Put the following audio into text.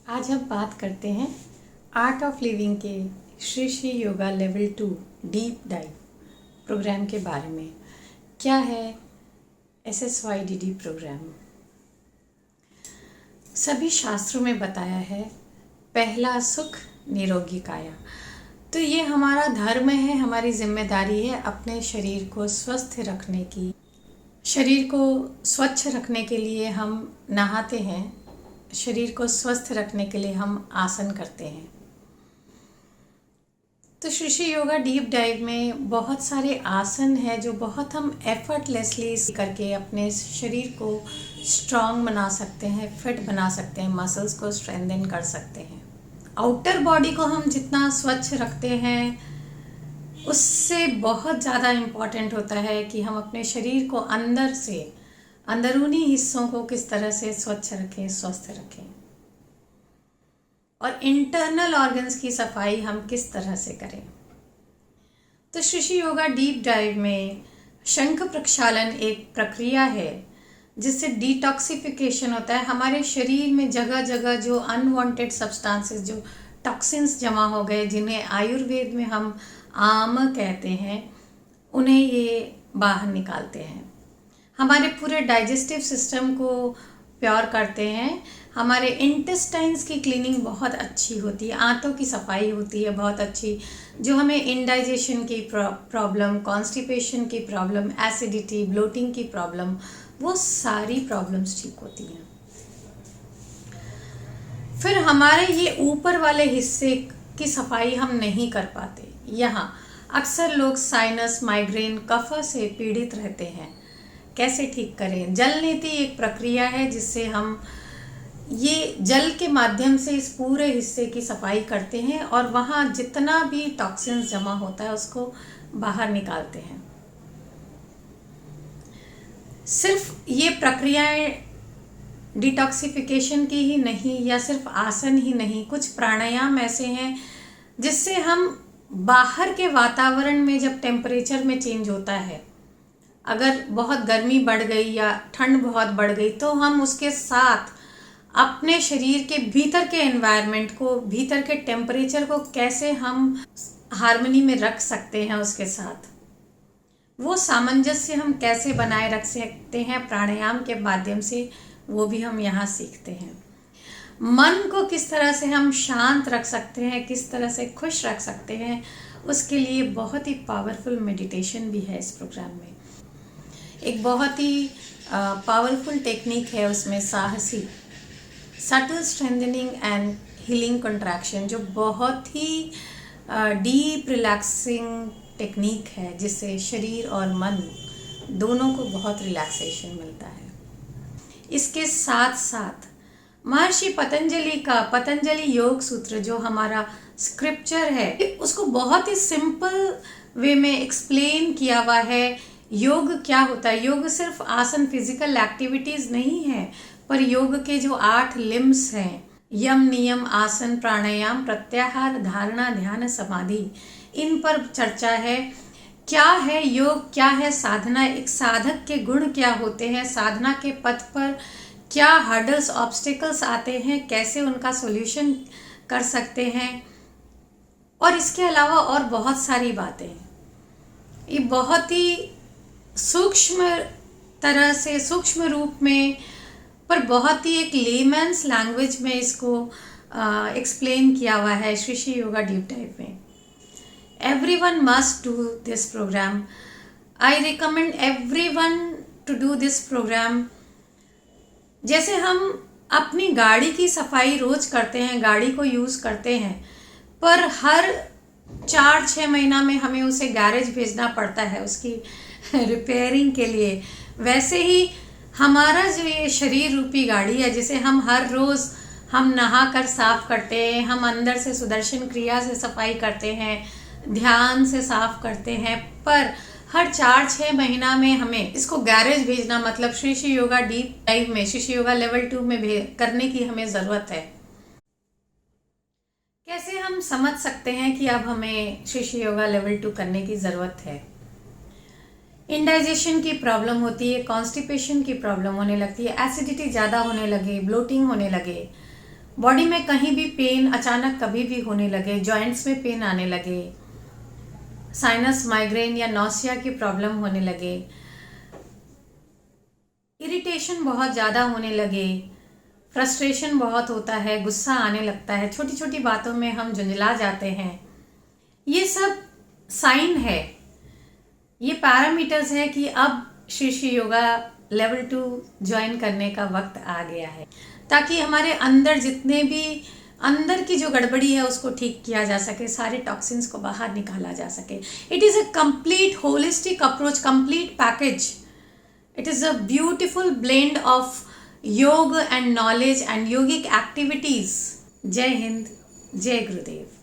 आज हम बात करते हैं आर्ट ऑफ लिविंग के Shri Shri yoga level 2 deep dive programme के बारे में। क्या है SSYDD प्रोग्राम? सभी शास्त्रों में बताया है, पहला सुख निरोगी काया। तो ये हमारा धर्म है, हमारी जिम्मेदारी है अपने शरीर को स्वस्थ रखने की। शरीर को स्वच्छ रखने के लिए हम नहाते हैं, शरीर को स्वस्थ रखने के लिए हम आसन करते हैं। तो श्री श्री योगा डीप डाइव में बहुत सारे आसन हैं जो बहुत हम एफर्टलेसली करके अपने शरीर को स्ट्रॉन्ग बना सकते हैं, फिट बना सकते हैं, मसल्स को स्ट्रेंथन कर सकते हैं। आउटर बॉडी को हम जितना स्वच्छ रखते हैं उससे बहुत ज़्यादा इम्पॉर्टेंट होता है कि हम अपने शरीर को अंदर से, अंदरूनी हिस्सों को किस तरह से स्वच्छ रखें, स्वस्थ रखें, और इंटरनल ऑर्गन्स की सफाई हम किस तरह से करें। तो श्री श्री योगा डीप डाइव में शंख प्रक्षालन एक प्रक्रिया है जिससे डिटॉक्सिफिकेशन होता है। हमारे शरीर में जगह जगह जो अनवांटेड सब्सटेंसेस, जो टॉक्सिन्स जमा हो गए, जिन्हें आयुर्वेद में हम आम कहते हैं, उन्हें ये बाहर निकालते हैं। हमारे पूरे डाइजेस्टिव सिस्टम को प्योर करते हैं। हमारे इंटेस्टाइन्स की क्लीनिंग बहुत अच्छी होती है, आंतों की सफाई होती है बहुत अच्छी। जो हमें इंडाइजेशन की प्रॉब्लम, कॉन्स्टिपेशन की प्रॉब्लम, एसिडिटी, ब्लोटिंग की प्रॉब्लम, वो सारी प्रॉब्लम्स ठीक होती हैं। फिर हमारे ये ऊपर वाले हिस्से की सफाई हम नहीं कर पाते। यहाँ अक्सर लोग साइनस, माइग्रेन, कफ से पीड़ित रहते हैं। कैसे ठीक करें? जल नीति एक प्रक्रिया है जिससे हम ये जल के माध्यम से इस पूरे हिस्से की सफाई करते हैं और वहाँ जितना भी टॉक्सिन्स जमा होता है उसको बाहर निकालते हैं। सिर्फ ये प्रक्रियाएं डिटॉक्सिफिकेशन की ही नहीं, या सिर्फ आसन ही नहीं, कुछ प्राणायाम ऐसे हैं जिससे हम बाहर के वातावरण में, जब टेम्परेचर में चेंज होता है, अगर बहुत गर्मी बढ़ गई या ठंड बहुत बढ़ गई, तो हम उसके साथ अपने शरीर के भीतर के एनवायरनमेंट को, भीतर के टेम्परेचर को कैसे हम हार्मनी में रख सकते हैं, उसके साथ वो सामंजस्य हम कैसे बनाए रख सकते हैं प्राणायाम के माध्यम से, वो भी हम यहाँ सीखते हैं। मन को किस तरह से हम शांत रख सकते हैं, किस तरह से खुश रख सकते हैं, उसके लिए बहुत ही पावरफुल मेडिटेशन भी है इस प्रोग्राम में। एक बहुत ही पावरफुल टेक्निक है उसमें, साहसी subtle strengthening and healing contraction, जो बहुत ही डीप रिलैक्सिंग टेक्निक है जिससे शरीर और मन दोनों को बहुत रिलैक्सेशन मिलता है। इसके साथ साथ महर्षि पतंजलि का पतंजलि योग सूत्र, जो हमारा स्क्रिप्चर है, उसको बहुत ही सिंपल वे में एक्सप्लेन किया हुआ है। योग क्या होता है? योग सिर्फ आसन, फिजिकल एक्टिविटीज नहीं है, पर योग के जो 8 लिम्स हैं, यम, नियम, आसन, प्राणायाम, प्रत्याहार, धारणा, ध्यान, समाधि, इन पर चर्चा है। क्या है योग, क्या है साधना, एक साधक के गुण क्या होते हैं, साधना के पथ पर क्या हर्डल्स, ऑब्स्टिकल्स आते हैं, कैसे उनका सॉल्यूशन कर सकते हैं, और इसके अलावा और बहुत सारी बातें। ये बहुत ही सूक्ष्म तरह से, सूक्ष्म रूप में, पर बहुत ही एक लेमैन्स लैंग्वेज में इसको एक्सप्लेन किया हुआ है श्री श्री योगा डीप डाइव में। Everyone must do this program. I recommend everyone to do this program. जैसे हम अपनी गाड़ी की सफाई रोज करते हैं, गाड़ी को यूज़ करते हैं, पर हर 4-6 महीना में हमें उसे गैरेज भेजना पड़ता है उसकी रिपेयरिंग के लिए, वैसे ही हमारा जो ये शरीर रूपी गाड़ी है, जिसे हम हर रोज़ हम नहा कर साफ करते हैं, हम अंदर से सुदर्शन क्रिया से सफाई करते हैं, ध्यान से साफ करते हैं, पर हर 4-6 महीना में हमें इसको गैरेज भेजना, मतलब श्री श्री योगा डीप डाइव में, श्री श्री योगा लेवल 2 में करने की हमें ज़रूरत है। कैसे हम समझ सकते हैं कि अब हमें श्री श्री योगा लेवल 2 करने की ज़रूरत है? इंडाइजेशन की प्रॉब्लम होती है, कॉन्स्टिपेशन की प्रॉब्लम होने लगती है, एसिडिटी ज़्यादा होने लगे, ब्लोटिंग होने लगे, बॉडी में कहीं भी पेन अचानक कभी भी होने लगे, जॉइंट्स में पेन आने लगे, साइनस, माइग्रेन या नौसिया की प्रॉब्लम होने लगे, इरिटेशन बहुत ज़्यादा होने लगे, फ्रस्ट्रेशन बहुत होता है, गुस्सा आने लगता है, छोटी छोटी बातों में हम झुंझला जाते हैं, ये सब साइन है, ये पैरामीटर्स है कि अब Shri Shri yoga level 2 join करने का वक्त आ गया है, ताकि हमारे अंदर जितने भी अंदर की जो गड़बड़ी है उसको ठीक किया जा सके, सारे टॉक्सिन्स को बाहर निकाला जा सके। It is a complete holistic approach, complete package. It is a beautiful blend of yoga and knowledge and yogic activities. जय हिंद, जय गुरुदेव।